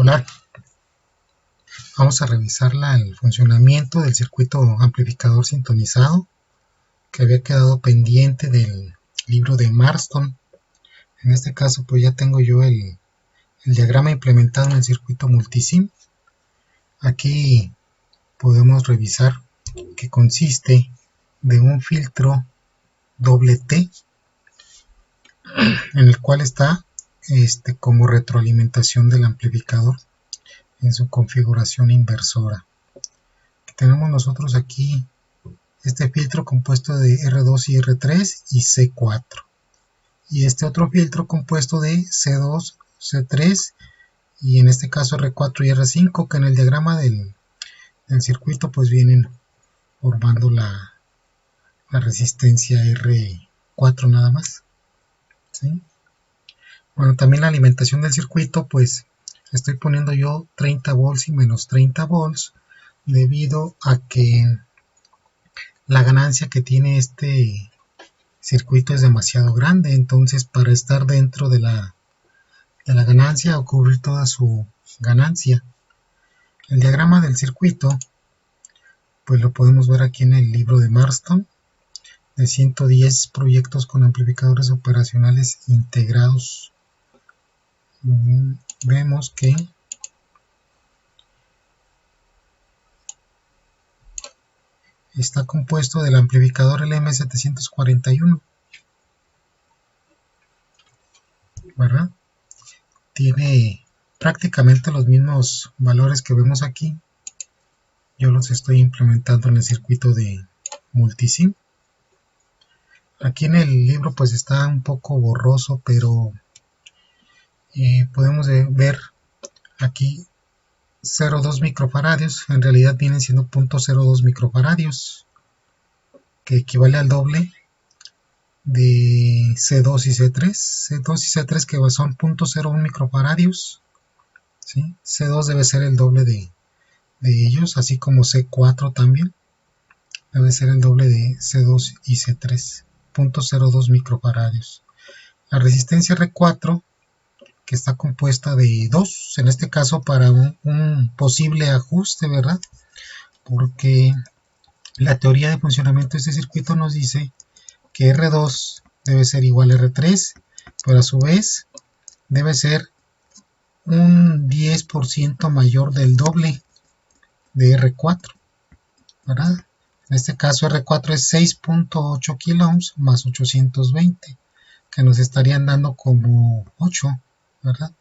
Hola, vamos a revisar el funcionamiento del circuito amplificador sintonizado que había quedado pendiente del libro de Marston. En este caso pues ya tengo yo el diagrama implementado en el circuito multisim. Aquí podemos revisar que consiste de un filtro doble T en el cual está como retroalimentación del amplificador en su configuración inversora. Tenemos nosotros aquí este filtro compuesto de R2 y R3 y C4, y este otro filtro compuesto de C2, C3 y en este caso R4 y R5, que en el diagrama del circuito pues vienen formando la resistencia R4 nada más, ¿sí? Bueno, también la alimentación del circuito pues estoy poniendo yo 30 volts y menos 30 volts debido a que la ganancia que tiene este circuito es demasiado grande. Entonces, para estar dentro de la ganancia o cubrir toda su ganancia, el diagrama del circuito pues lo podemos ver aquí en el libro de Marston, de 110 proyectos con amplificadores operacionales integrados. Vemos que está compuesto del amplificador LM741, ¿verdad? Tiene prácticamente los mismos valores que vemos aquí. Yo los estoy implementando en el circuito de multisim. Aquí en el libro pues está un poco borroso, pero podemos ver aquí 0,2 microfaradios. En realidad vienen siendo 0.02 microfaradios, que equivale al doble de C2 y C3. C2 y C3 que son 0.01 microfaradios, ¿sí? C2 debe ser el doble de ellos, así como C4 también debe ser el doble de C2 y C3, 0.02 microfaradios. La resistencia R4, que está compuesta de 2, en este caso para un posible ajuste, ¿verdad? Porque la teoría de funcionamiento de este circuito nos dice que R2 debe ser igual a R3, pero a su vez debe ser un 10% mayor del doble de R4, ¿verdad? En este caso R4 es 6.8 kiloohms más 820, que nos estarían dando como 8, ¿verdad?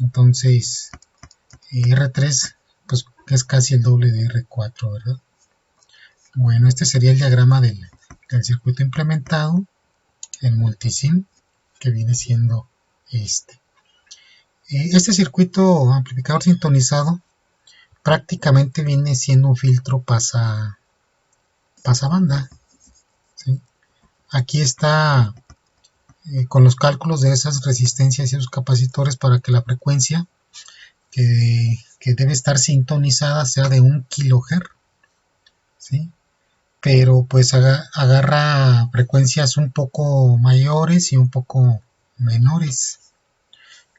Entonces R3 pues es casi el doble de R4, ¿verdad? Bueno, este sería el diagrama del circuito implementado en multisim, que viene siendo este. Este circuito amplificador sintonizado prácticamente viene siendo un filtro pasabanda, ¿sí? Aquí está con los cálculos de esas resistencias y esos capacitores para que la frecuencia que debe estar sintonizada sea de 1 kHz, ¿sí? Pero pues agarra frecuencias un poco mayores y un poco menores.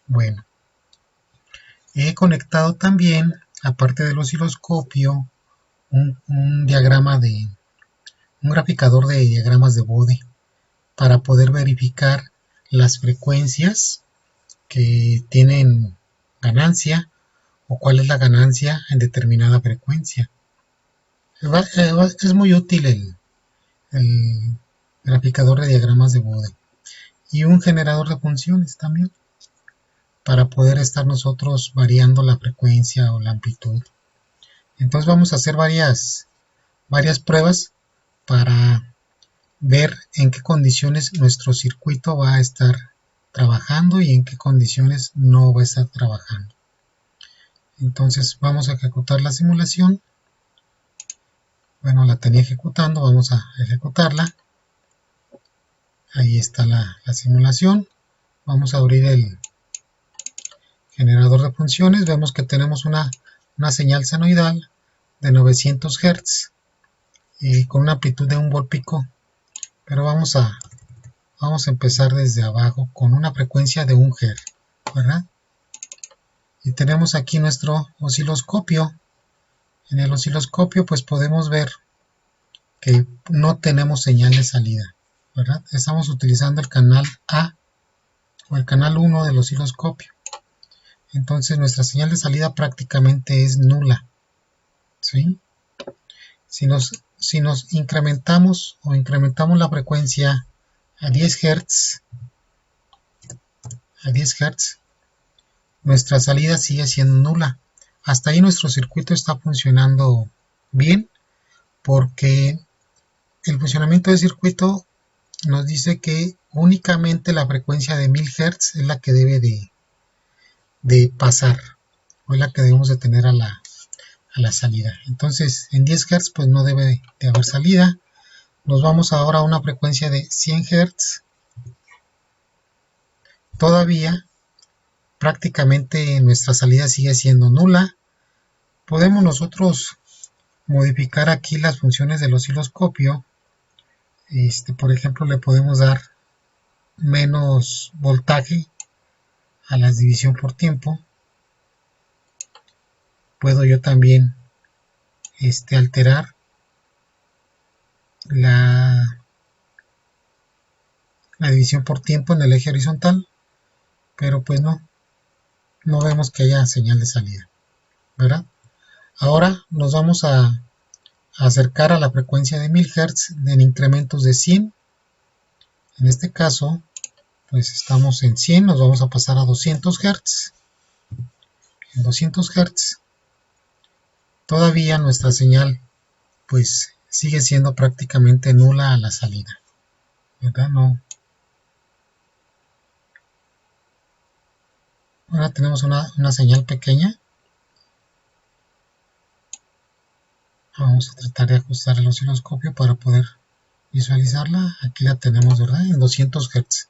Bueno, he conectado también, aparte del osciloscopio, un diagrama un graficador de diagramas de Bode para poder verificar las frecuencias que tienen ganancia o cuál es la ganancia en determinada frecuencia. Es muy útil el graficador de diagramas de Bode y un generador de funciones también para poder estar nosotros variando la frecuencia o la amplitud. Entonces vamos a hacer varias pruebas para ver en qué condiciones nuestro circuito va a estar trabajando y en qué condiciones no va a estar trabajando. Entonces vamos a ejecutar la simulación. Bueno, la tenía ejecutando, vamos a ejecutarla. Ahí está la simulación. Vamos a abrir el generador de funciones. Vemos que tenemos una señal senoidal de 900 Hz con una amplitud de 1 volt pico, pero vamos a empezar desde abajo con una frecuencia de 1 Hz, ¿verdad? Y tenemos aquí nuestro osciloscopio. En el osciloscopio pues podemos ver que no tenemos señal de salida, ¿verdad? Estamos utilizando el canal A o el canal 1 del osciloscopio. Entonces nuestra señal de salida prácticamente es nula, ¿sí? Si nos incrementamos la frecuencia a 10 Hz, nuestra salida sigue siendo nula. Hasta ahí nuestro circuito está funcionando bien, porque el funcionamiento del circuito nos dice que únicamente la frecuencia de 1000 Hz es la que debe de pasar, o es la que debemos de tener a la salida. Entonces en 10 Hz pues no debe de haber salida. Nos vamos ahora a una frecuencia de 100 Hz. Todavía prácticamente nuestra salida sigue siendo nula. Podemos nosotros modificar aquí las funciones del osciloscopio. Por ejemplo, le podemos dar menos voltaje a la división por tiempo. Puedo yo también alterar la división por tiempo en el eje horizontal, pero pues no vemos que haya señal de salida, ¿verdad? Ahora nos vamos a acercar a la frecuencia de 1000 Hz en incrementos de 100. En este caso pues estamos en 100, nos vamos a pasar a 200 Hz. En 200 Hz todavía nuestra señal pues sigue siendo prácticamente nula a la salida, ¿verdad? No. Ahora tenemos una señal pequeña. Vamos a tratar de ajustar el osciloscopio para poder visualizarla. Aquí la tenemos, ¿verdad? En 200 Hz.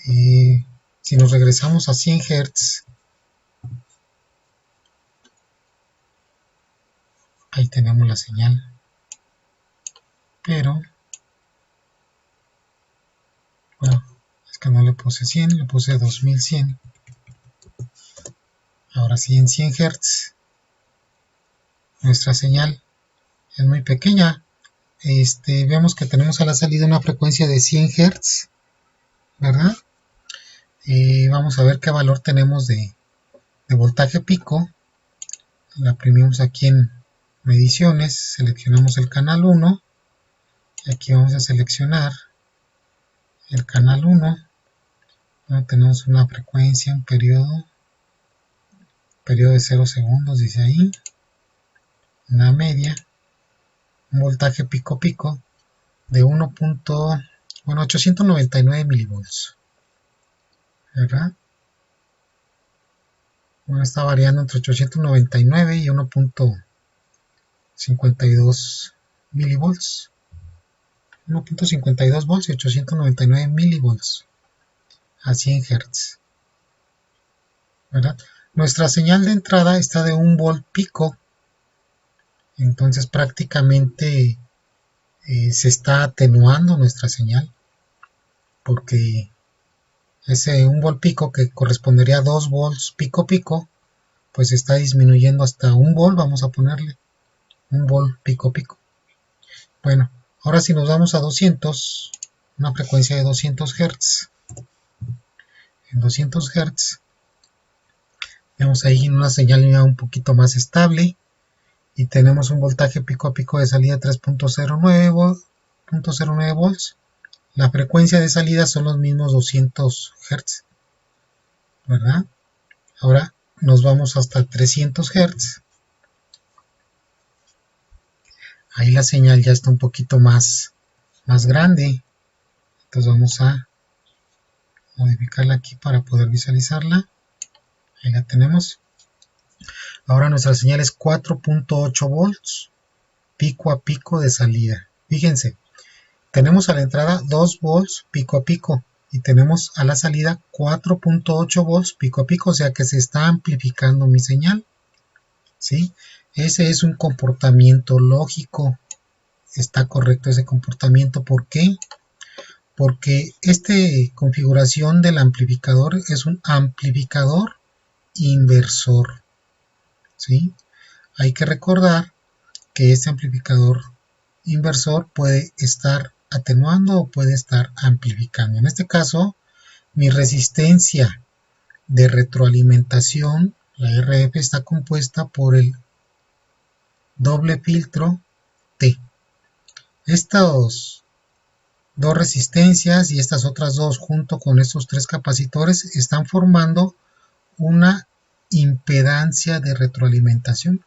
Si nos regresamos a 100 Hz, ahí tenemos la señal, pero bueno, es que no le puse 100, le puse 2100. Ahora sí, en 100 Hz nuestra señal es muy pequeña. Vemos que tenemos a la salida una frecuencia de 100 Hz, ¿verdad? Vamos a ver qué valor tenemos de voltaje pico. La imprimimos aquí en mediciones, seleccionamos el canal 1 y aquí vamos a seleccionar el canal 1. Ahora tenemos una frecuencia, un periodo de 0 segundos, dice ahí, una media, un voltaje pico de 899 milivolts, ¿verdad? Bueno, está variando entre 899 y 1.52 milivolts. 1.52 volts y 899 milivolts a 100 Hz, ¿verdad? Nuestra señal de entrada está de 1 volt pico, entonces prácticamente se está atenuando nuestra señal, porque ese 1 volt pico, que correspondería a 2 volts pico, pues está disminuyendo hasta 1 volt. Vamos a ponerle 1 volt pico. Bueno, ahora si nos vamos a 200, una frecuencia de 200 Hz. En 200 Hz vemos ahí una señal un poquito más estable y tenemos un voltaje pico a pico de salida 3.09 volts. La frecuencia de salida son los mismos 200 Hz, ¿verdad? Ahora nos vamos hasta 300 Hz. Ahí la señal ya está un poquito más grande. Entonces vamos a modificarla aquí para poder visualizarla. Ahí la tenemos. Ahora nuestra señal es 4.8 volts pico a pico de salida. Fíjense, tenemos a la entrada 2 volts pico a pico y tenemos a la salida 4.8 volts pico a pico, o sea que se está amplificando mi señal, ¿sí? Ese es un comportamiento lógico. Está correcto ese comportamiento. ¿Por qué? Porque esta configuración del amplificador es un amplificador inversor, ¿sí? Hay que recordar que este amplificador inversor puede estar atenuando o puede estar amplificando. En este caso, mi resistencia de retroalimentación, la RF, está compuesta por el doble filtro T. Estas dos resistencias y estas otras dos junto con estos tres capacitores están formando una impedancia de retroalimentación.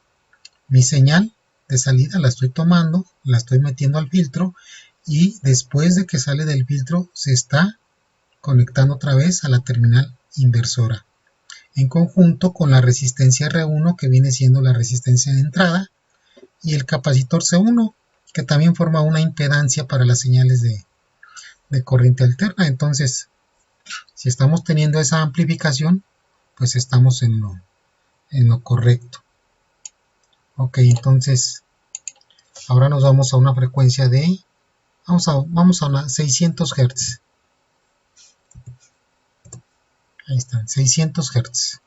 Mi señal de salida la estoy tomando, la estoy metiendo al filtro y después de que sale del filtro se está conectando otra vez a la terminal inversora en conjunto con la resistencia R1 que viene siendo la resistencia de entrada y el capacitor C1 que también forma una impedancia para las señales de corriente alterna. Entonces, si estamos teniendo esa amplificación, pues estamos en lo correcto. Ok, entonces ahora nos vamos a una frecuencia de, vamos a una 600 Hz. Ahí están, 600 Hz.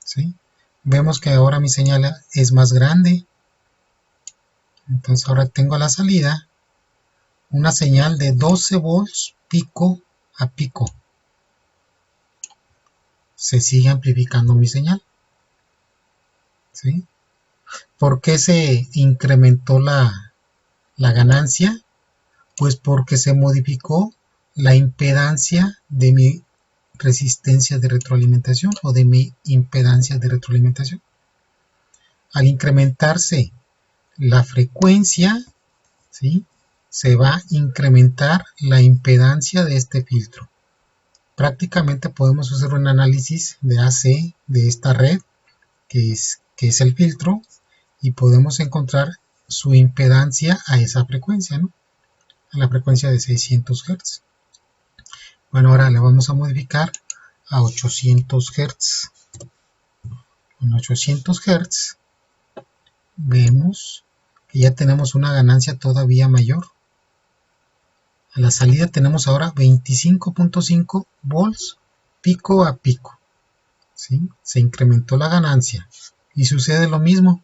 ¿Sí? Vemos que ahora mi señal es más grande. Entonces ahora tengo a la salida una señal de 12 volts pico a pico. Se sigue amplificando mi señal. ¿Sí? ¿Por qué se incrementó la ganancia? Pues porque se modificó la impedancia de mi resistencia de retroalimentación o de mi impedancia de retroalimentación. Al incrementarse la frecuencia, ¿sí?, se va a incrementar la impedancia de este filtro. Prácticamente podemos hacer un análisis de AC de esta red, que es el filtro, y podemos encontrar su impedancia a esa frecuencia, ¿no?, a la frecuencia de 600 Hz. Bueno, ahora le vamos a modificar a 800 Hz. En 800 Hz vemos que ya tenemos una ganancia todavía mayor. A la salida tenemos ahora 25.5 volts pico a pico. ¿Sí? Se incrementó la ganancia. Y sucede lo mismo.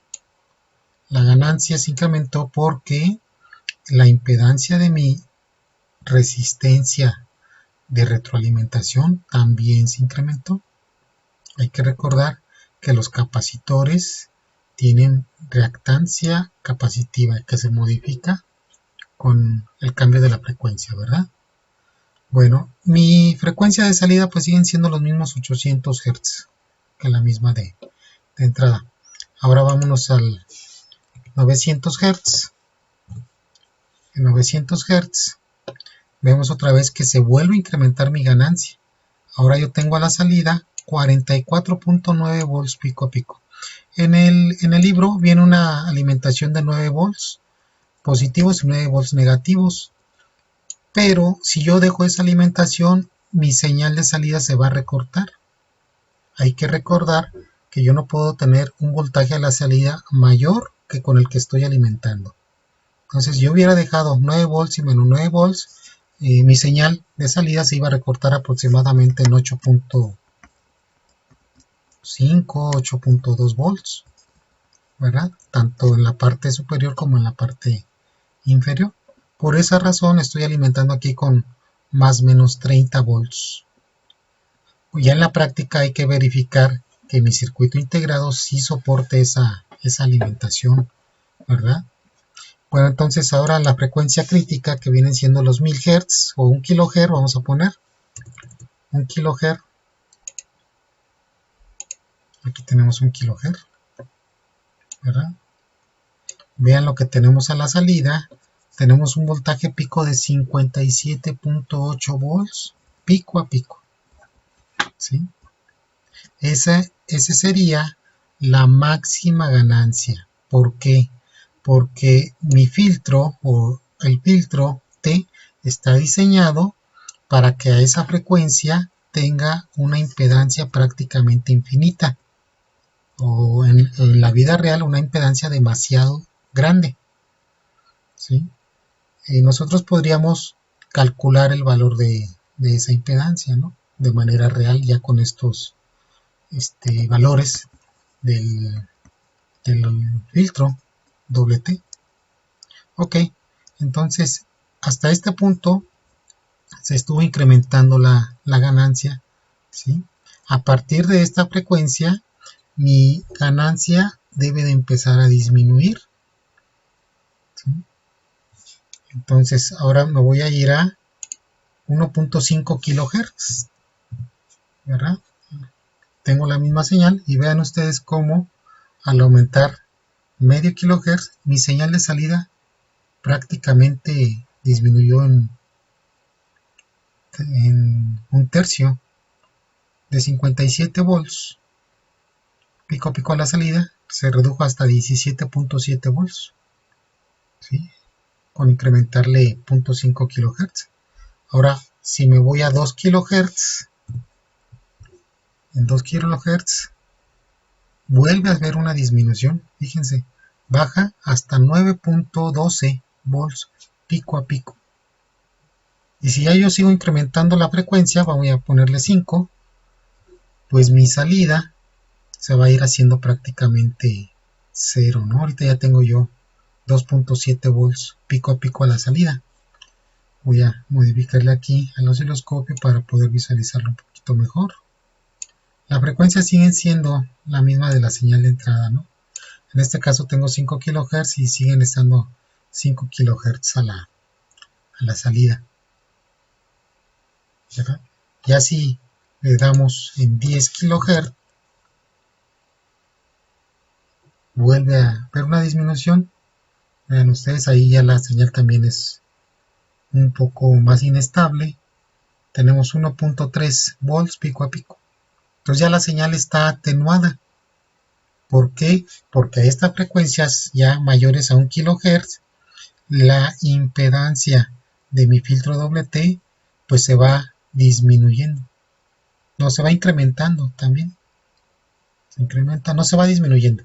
La ganancia se incrementó porque la impedancia de mi resistencia de retroalimentación también se incrementó. Hay que recordar que los capacitores tienen reactancia capacitiva que se modifica con el cambio de la frecuencia, ¿verdad? Bueno, mi frecuencia de salida pues siguen siendo los mismos 800 Hz que la misma de entrada. Ahora vámonos al 900 Hz. En 900 Hz vemos otra vez que se vuelve a incrementar mi ganancia. Ahora yo tengo a la salida 44.9 volts pico a pico. En el libro viene una alimentación de 9 volts positivos y 9 volts negativos, pero si yo dejo esa alimentación, mi señal de salida se va a recortar. Hay que recordar que yo no puedo tener un voltaje a la salida mayor que con el que estoy alimentando. Entonces, yo hubiera dejado 9 volts y menos 9 volts, mi señal de salida se iba a recortar aproximadamente en 8.5, 8.2 volts, ¿verdad? Tanto en la parte superior como en la parte inferior. Por esa razón estoy alimentando aquí con más o menos 30 volts. Ya en la práctica hay que verificar que mi circuito integrado sí soporte esa alimentación, ¿verdad? Bueno, entonces ahora la frecuencia crítica, que vienen siendo los 1000 Hz o 1 kHz, vamos a poner 1 kHz. Aquí tenemos 1 kHz, ¿verdad? Vean lo que tenemos a la salida. Tenemos un voltaje pico de 57.8 volts pico a pico. ¿Sí? Ese sería la máxima ganancia. ¿Por qué? Porque mi filtro o el filtro T está diseñado para que a esa frecuencia tenga una impedancia prácticamente infinita, o en la vida real una impedancia demasiado grande. ¿Sí? Nosotros podríamos calcular el valor de esa impedancia, ¿no?, de manera real, ya con estos valores del filtro doble T. Ok, entonces hasta este punto se estuvo incrementando la ganancia, ¿sí? A partir de esta frecuencia mi ganancia debe de empezar a disminuir, ¿sí? Entonces ahora me voy a ir a 1.5 kHz, ¿verdad? Tengo la misma señal y vean ustedes cómo al aumentar medio kilohertz mi señal de salida prácticamente disminuyó en un tercio, de 57 volts pico a pico a la salida se redujo hasta 17.7 volts, ¿sí? Con incrementarle 0.5 kHz. Ahora si me voy a 2 kHz, en 2 kHz vuelve a haber una disminución, fíjense, baja hasta 9.12 volts pico a pico. Y si ya yo sigo incrementando la frecuencia, voy a ponerle 5, pues mi salida se va a ir haciendo prácticamente 0, ¿no? Ahorita ya tengo yo 2.7 volts pico a pico a la salida. Voy a modificarle aquí al osciloscopio para poder visualizarlo un poquito mejor. La frecuencia sigue siendo la misma de la señal de entrada, ¿no? En este caso tengo 5 kHz y siguen estando 5 kHz a la salida, ¿verdad? Ya si le damos en 10 kHz, vuelve a ver una disminución. Vean ustedes, ahí ya la señal también es un poco más inestable. Tenemos 1.3 volts pico a pico. Entonces ya la señal está atenuada. ¿Por qué? Porque a estas frecuencias ya mayores a 1 kHz, la impedancia de mi filtro doble T pues se va disminuyendo. No, se va incrementando también. Se incrementa, no se va disminuyendo.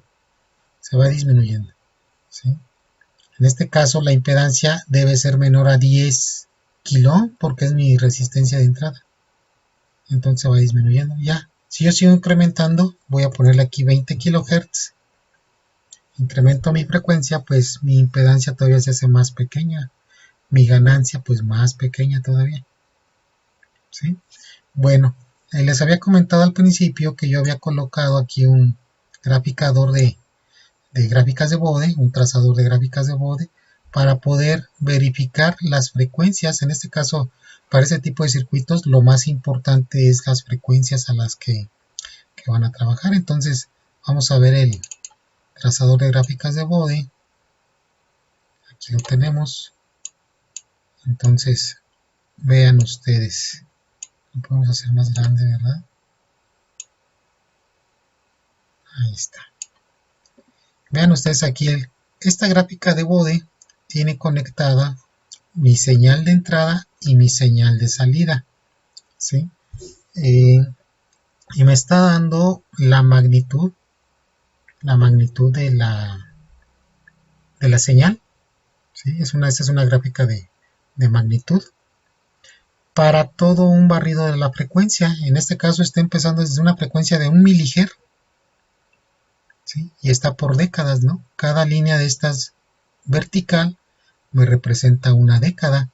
Se va disminuyendo, ¿sí? En este caso la impedancia debe ser menor a 10 kilo porque es mi resistencia de entrada. Entonces va disminuyendo. Ya, si yo sigo incrementando, voy a ponerle aquí 20 kHz. Incremento mi frecuencia, pues mi impedancia todavía se hace más pequeña. Mi ganancia pues más pequeña todavía, ¿sí? Bueno, les había comentado al principio que yo había colocado aquí un graficador de gráficas de Bode, un trazador de gráficas de Bode, para poder verificar las frecuencias. En este caso, para este tipo de circuitos, lo más importante es las frecuencias a las que van a trabajar. Entonces, vamos a ver el trazador de gráficas de Bode. Aquí lo tenemos. Entonces, vean ustedes. Lo podemos hacer más grande, ¿verdad? Ahí está. Vean ustedes aquí, esta gráfica de Bode tiene conectada mi señal de entrada y mi señal de salida, ¿sí? Y me está dando la magnitud de la señal, ¿sí? Esta es una gráfica de magnitud para todo un barrido de la frecuencia. En este caso está empezando desde una frecuencia de 1 milihertz, ¿sí? Y está por décadas, ¿no? Cada línea de estas vertical me representa una década.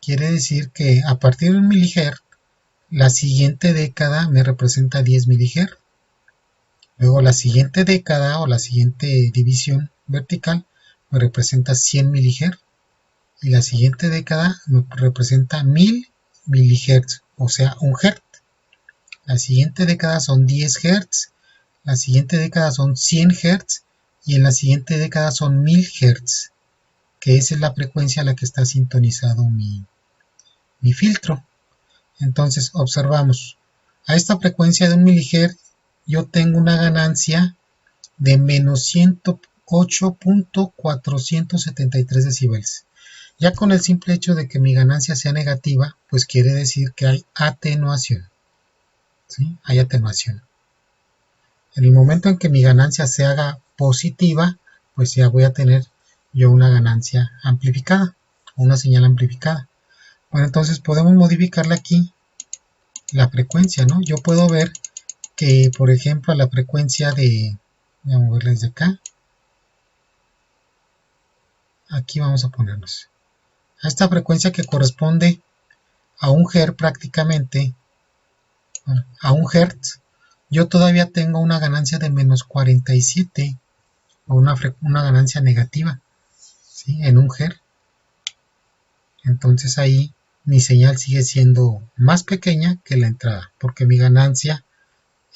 Quiere decir que a partir de 1 milihertz, la siguiente década me representa 10 milihertz. Luego la siguiente década o la siguiente división vertical me representa 100 milihertz. Y la siguiente década me representa 1000 milihertz, o sea, 1 hertz. La siguiente década son 10 hertz. La siguiente década son 100 hertz. Y en la siguiente década son 1000 hertz, que esa es la frecuencia a la que está sintonizado mi filtro. Entonces observamos, a esta frecuencia de 1 milihertz yo tengo una ganancia de menos 108.473 decibeles. Ya con el simple hecho de que mi ganancia sea negativa, pues quiere decir que hay atenuación, ¿sí? Hay atenuación. En el momento en que mi ganancia se haga positiva, pues ya voy a tener yo una ganancia amplificada, una señal amplificada. Bueno, entonces podemos modificarle aquí la frecuencia, ¿no? Yo puedo ver que, por ejemplo, a la frecuencia de, voy a moverla desde acá, aquí vamos a ponernos, a esta frecuencia que corresponde a un hertz prácticamente, a un hertz, yo todavía tengo una ganancia de menos 47, o una ganancia negativa, ¿sí? En un hertz. Entonces ahí mi señal sigue siendo más pequeña que la entrada, porque mi ganancia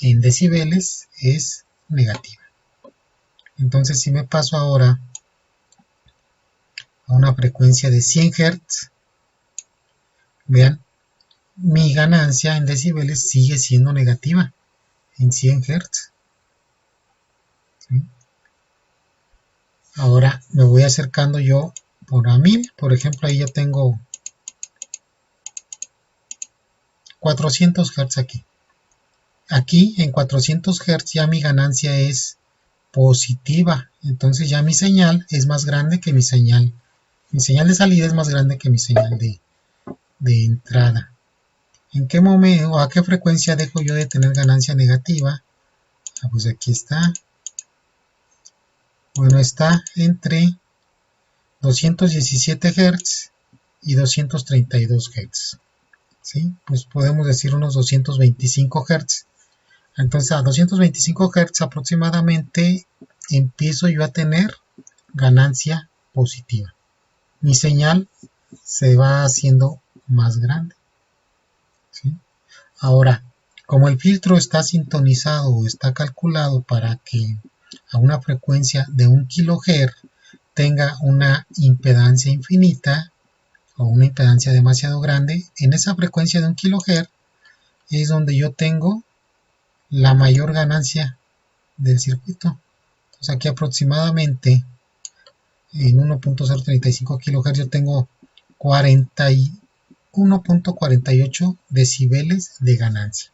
en decibeles es negativa. Entonces si me paso ahora a una frecuencia de 100 Hz, vean, mi ganancia en decibeles sigue siendo negativa en 100 Hz. ¿Sí? Ahora me voy acercando yo por a 1000, por ejemplo, ahí ya tengo 400 Hz aquí. Aquí en 400 Hz ya mi ganancia es positiva, entonces ya mi señal es más grande que mi señal de salida es más grande que mi señal de entrada. ¿En qué momento o a qué frecuencia dejo yo de tener ganancia negativa? Pues aquí está. Bueno, está entre 217 Hz y 232 Hz. ¿Sí? Pues podemos decir unos 225 Hz. Entonces a 225 Hz aproximadamente empiezo yo a tener ganancia positiva. Mi señal se va haciendo más grande. ¿Sí? Ahora, como el filtro está sintonizado o está calculado para que a una frecuencia de 1 kHz tenga una impedancia infinita o una impedancia demasiado grande, en esa frecuencia de 1 kHz es donde yo tengo la mayor ganancia del circuito. Entonces aquí aproximadamente en 1.035 kHz yo tengo 41.48 decibeles de ganancia.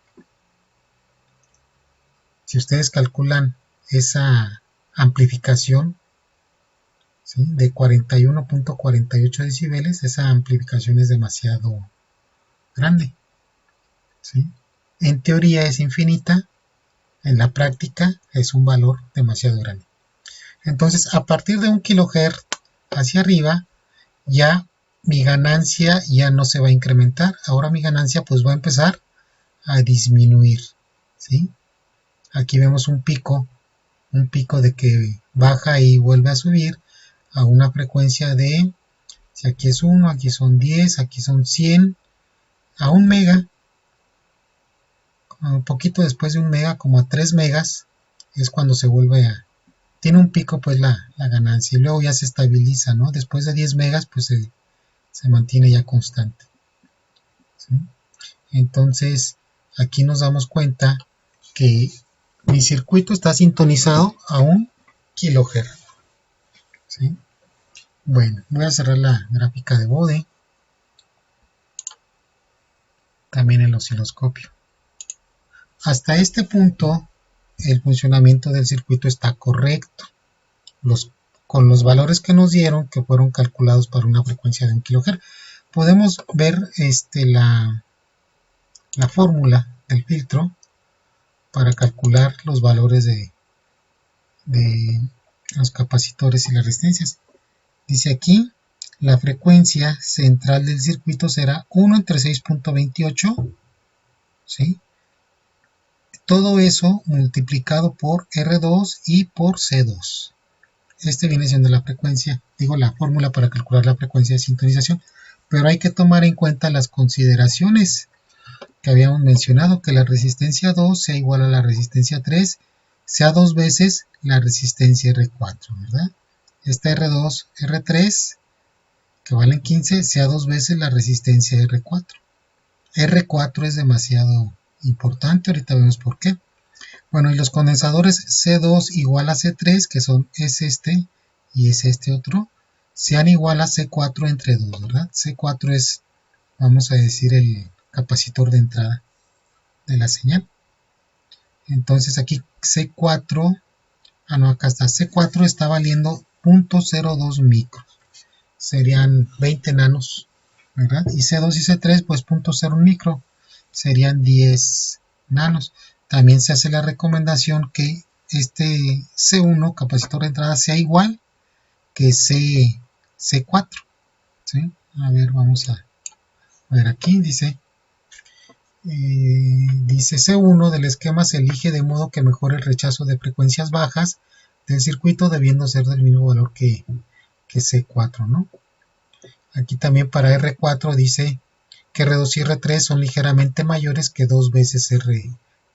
Si ustedes calculan esa amplificación, ¿sí?, de 41.48 decibeles, esa amplificación es demasiado grande. ¿Sí? En teoría es infinita, en la práctica es un valor demasiado grande. Entonces, a partir de 1 kHz hacia arriba, ya mi ganancia ya no se va a incrementar. Ahora mi ganancia pues va a empezar a disminuir. ¿Sí? Aquí vemos un pico de que baja y vuelve a subir a una frecuencia de, si aquí es 1, aquí son 10, aquí son 100, a 1 mega, un poquito después de 1 mega, como a 3 megas, es cuando se vuelve a, tiene un pico pues la ganancia, y luego ya se estabiliza, ¿no? Después de 10 megas pues se mantiene ya constante. ¿Sí? Entonces aquí nos damos cuenta que mi circuito está sintonizado a 1 kHz. ¿Sí? Bueno, voy a cerrar la gráfica de Bode, también el osciloscopio. Hasta este punto el funcionamiento del circuito está correcto, con los valores que nos dieron, que fueron calculados para una frecuencia de 1 kHz. Podemos ver la fórmula del filtro para calcular los valores de los capacitores y las resistencias. Dice aquí, la frecuencia central del circuito será 1 entre 6.28, ¿sí? Todo eso multiplicado por R2 y por C2. Este viene siendo la frecuencia, digo la fórmula para calcular la frecuencia de sintonización, pero hay que tomar en cuenta las consideraciones que habíamos mencionado, que la resistencia 2 sea igual a la resistencia 3, sea 2 veces la resistencia R4, ¿verdad? Esta R2, R3, que valen 15, sea 2 veces la resistencia R4. R4 es demasiado importante, ahorita vemos por qué. Bueno, y los condensadores C2 igual a C3, que es este y es este otro, sean igual a C4 entre 2, ¿verdad? C4 es, vamos a decir, el capacitor de entrada de la señal. Entonces aquí C4, acá está, C4 está valiendo 0.02 micros, serían 20 nanos, ¿verdad? Y C2 y C3 pues 0.01 micro, serían 10 nanos. también se hace la recomendación que este C1, capacitor de entrada, sea igual que C4. ¿Sí? A ver, vamos a ver aquí, dice C1 del esquema se elige de modo que mejore el rechazo de frecuencias bajas del circuito, debiendo ser del mismo valor que C4, ¿no? Aquí también para R4 dice que R2 y R3 son ligeramente mayores que 2 veces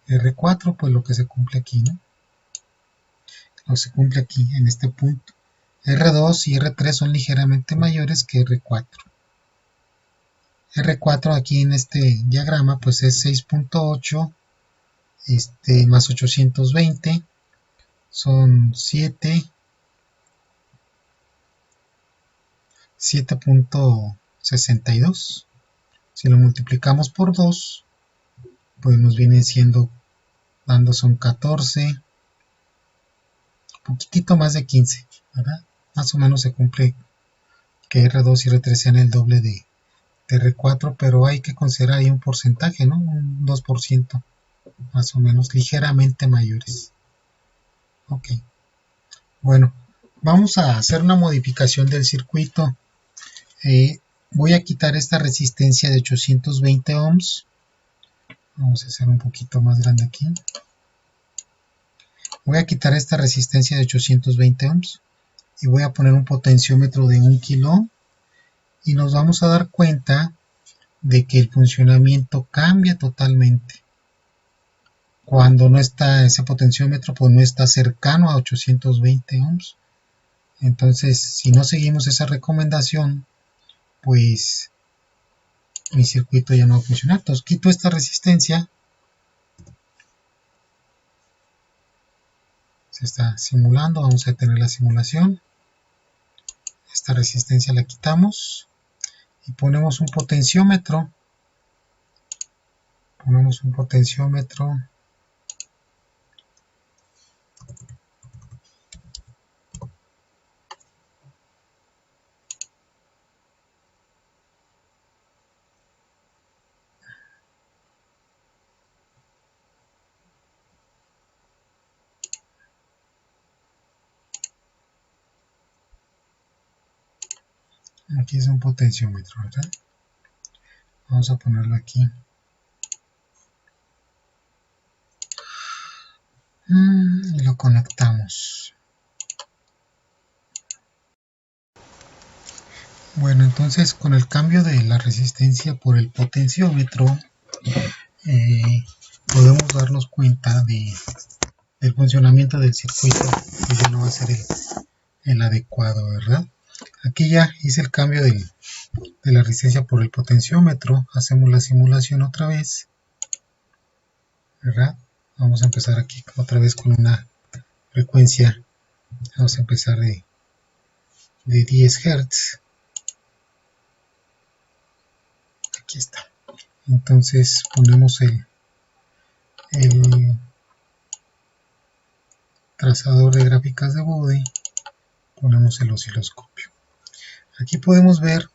R4, pues lo que se cumple aquí, ¿no? Lo que se cumple aquí, en este punto. R2 y R3 son ligeramente mayores que R4. R4 aquí en este diagrama pues es 6.8 más 820, son 7.62. Si lo multiplicamos por 2, pues nos viene siendo, son 14, un poquitito más de 15, ¿verdad? Más o menos se cumple que R2 y R3 sean el doble de R4, pero hay que considerar ahí un porcentaje, ¿no? Un 2%, más o menos, ligeramente mayores. Ok. Bueno, vamos a hacer una modificación del circuito. Voy a quitar esta resistencia de 820 ohms. Vamos a hacer un poquito más grande aquí. Voy a quitar esta resistencia de 820 ohms y voy a poner un potenciómetro de 1 kilo y nos vamos a dar cuenta de que el funcionamiento cambia totalmente. Cuando no está ese potenciómetro, pues no está cercano a 820 ohms. Entonces, si no seguimos esa recomendación, pues mi circuito ya no va a funcionar. Entonces quito esta resistencia. Se está simulando, vamos a detener la simulación. Esta resistencia la quitamos y ponemos un potenciómetro. Ponemos un potenciómetro. Aquí es un potenciómetro, ¿verdad? Vamos a ponerlo aquí. Y lo conectamos. Bueno, entonces con el cambio de la resistencia por el potenciómetro, podemos darnos cuenta del funcionamiento del circuito, que ya no va a ser el adecuado, ¿verdad? Aquí ya hice el cambio de la resistencia por el potenciómetro. Hacemos la simulación otra vez, ¿verdad? Vamos a empezar aquí otra vez con una frecuencia. Vamos a empezar de 10 Hz. Aquí está. Entonces ponemos el trazador de gráficas de Bode, ponemos el osciloscopio. Aquí podemos ver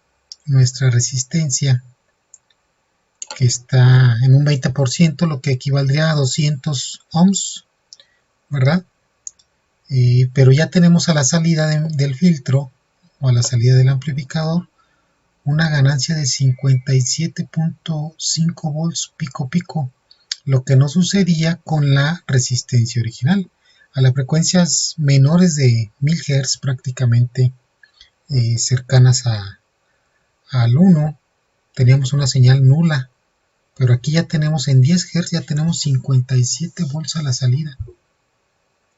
nuestra resistencia, que está en un 20%, lo que equivaldría a 200 ohms, ¿verdad? Pero ya tenemos a la salida del filtro o a la salida del amplificador una ganancia de 57.5 volts pico pico, lo que no sucedía con la resistencia original. A las frecuencias menores de 1000 Hz, prácticamente cercanas al 1, teníamos una señal nula, pero aquí ya tenemos en 10 Hz, ya tenemos 57 volts a la salida.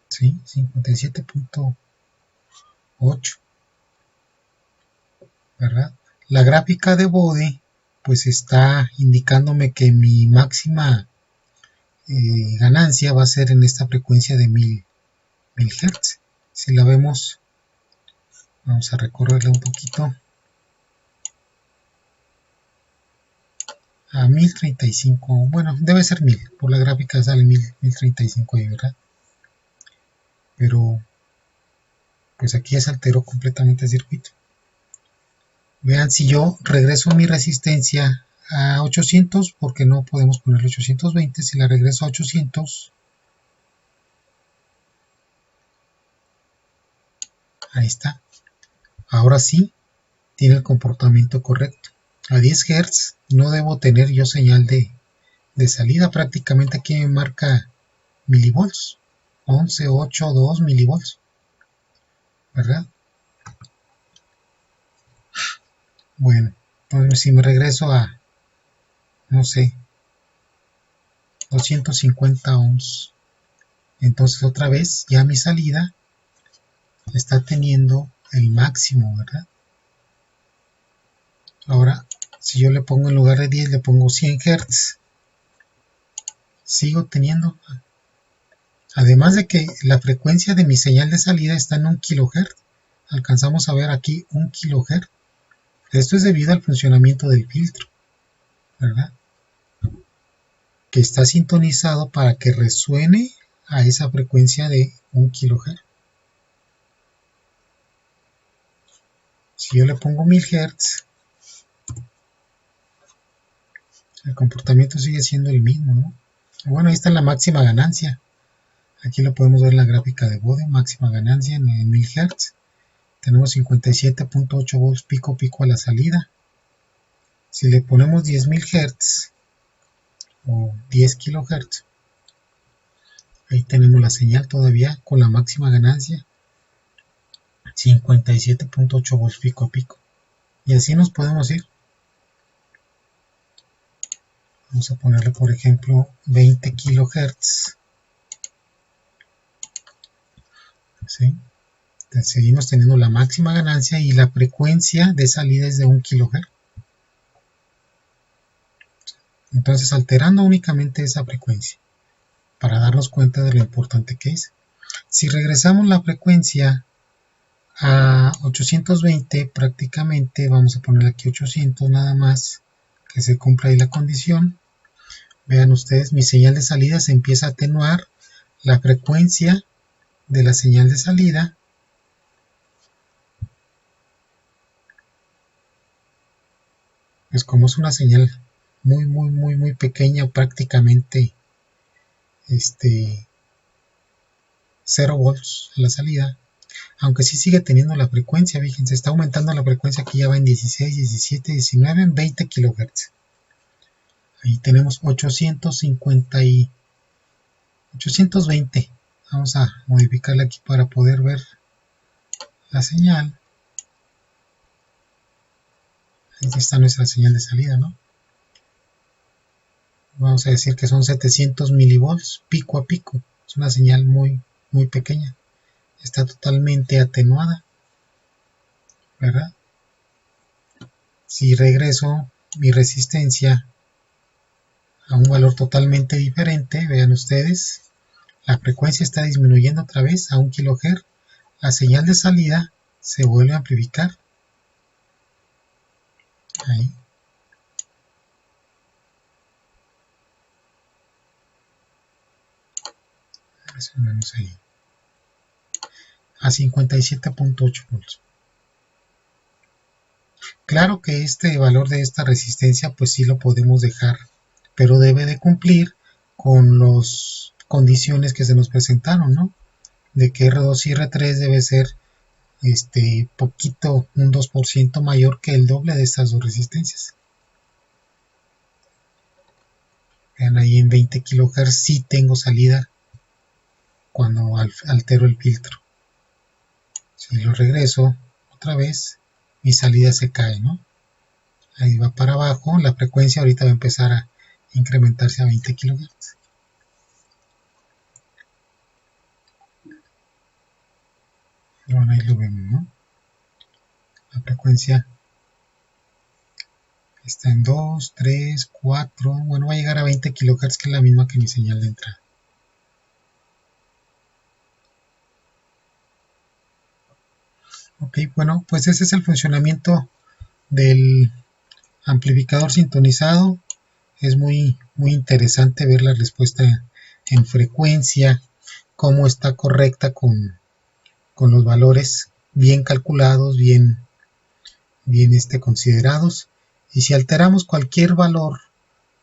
¿Sí? 57.8, ¿verdad? La gráfica de Bode pues está indicándome que mi máxima ganancia va a ser en esta frecuencia de 1000 Hz. Si la vemos, vamos a recorrerla un poquito a 1035. Bueno, debe ser 1000, por la gráfica sale 1035 ahí, ¿verdad? Pero pues aquí ya se alteró completamente el circuito. Vean, si yo regreso mi resistencia a 800 porque no podemos ponerle 820. Si la regreso a 800, ahí está. Ahora sí tiene el comportamiento correcto. A 10 Hz no debo tener yo señal de salida. Prácticamente aquí me marca milivolts, 11.82 milivolts, ¿verdad? Bueno, entonces si me regreso a, no sé, 250 ohms, entonces otra vez ya mi salida está teniendo el máximo, ¿verdad? Ahora, si yo le pongo en lugar de 10, le pongo 100 Hz, sigo teniendo, además de que la frecuencia de mi señal de salida está en 1 kHz, alcanzamos a ver aquí 1 kHz. Esto es debido al funcionamiento del filtro, ¿verdad? Que está sintonizado para que resuene a esa frecuencia de 1 kHz. Si yo le pongo 1000 Hz, el comportamiento sigue siendo el mismo, ¿no? Bueno, ahí está la máxima ganancia. Aquí lo podemos ver en la gráfica de Bode, máxima ganancia en 1000 Hz. Tenemos 57.8 volts pico pico a la salida. Si le ponemos 10.000 Hz o 10 kHz, ahí tenemos la señal todavía con la máxima ganancia, 57.8 volts pico a pico. Y así nos podemos ir. Vamos a ponerle, por ejemplo, 20 kHz. ¿Sí? Entonces, seguimos teniendo la máxima ganancia y la frecuencia de salida es de 1 kHz. Entonces, alterando únicamente esa frecuencia para darnos cuenta de lo importante que es. Si regresamos la frecuencia a 820, prácticamente vamos a ponerle aquí 800 nada más, que se cumpla ahí la condición. Vean ustedes, mi señal de salida se empieza a atenuar, la frecuencia de la señal de salida pues como es una señal muy pequeña, prácticamente 0 volts a la salida, aunque sí sigue teniendo la frecuencia, fíjense, está aumentando la frecuencia, aquí ya va en 16, 17, 19, en 20 kHz. Ahí tenemos 850 y 820. Vamos a modificarla aquí para poder ver la señal. Ahí está nuestra señal de salida, ¿no? Vamos a decir que son 700 milivolts pico a pico. Es una señal muy pequeña. Está totalmente atenuada, ¿verdad? Si regreso mi resistencia a un valor totalmente diferente, vean ustedes, la frecuencia está disminuyendo otra vez a 1 kHz, la señal de salida se vuelve a amplificar. Ahí. Ahí. A 57.8 volts. Claro que este valor de esta resistencia pues sí lo podemos dejar, pero debe de cumplir con las condiciones que se nos presentaron, ¿no? De que R2 y R3 debe ser poquito, un 2% mayor que el doble de estas dos resistencias. Vean ahí en 20 kHz sí tengo salida cuando altero el filtro. Si lo regreso otra vez, mi salida se cae, ¿no? Ahí va para abajo, la frecuencia ahorita va a empezar a incrementarse a 20 kHz. Bueno, ahí lo vemos, ¿no? La frecuencia está en 2, 3, 4, bueno, va a llegar a 20 kHz, que es la misma que mi señal de entrada. Ok, bueno, pues ese es el funcionamiento del amplificador sintonizado. Es muy interesante ver la respuesta en frecuencia, cómo está correcta con los valores bien calculados, bien considerados. Y si alteramos cualquier valor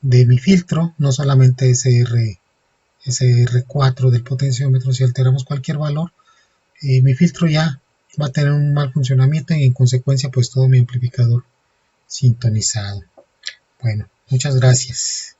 de mi filtro, no solamente SR4 del potenciómetro, si alteramos cualquier valor, mi filtro ya va a tener un mal funcionamiento y en consecuencia pues todo mi amplificador sintonizado. Bueno, muchas gracias.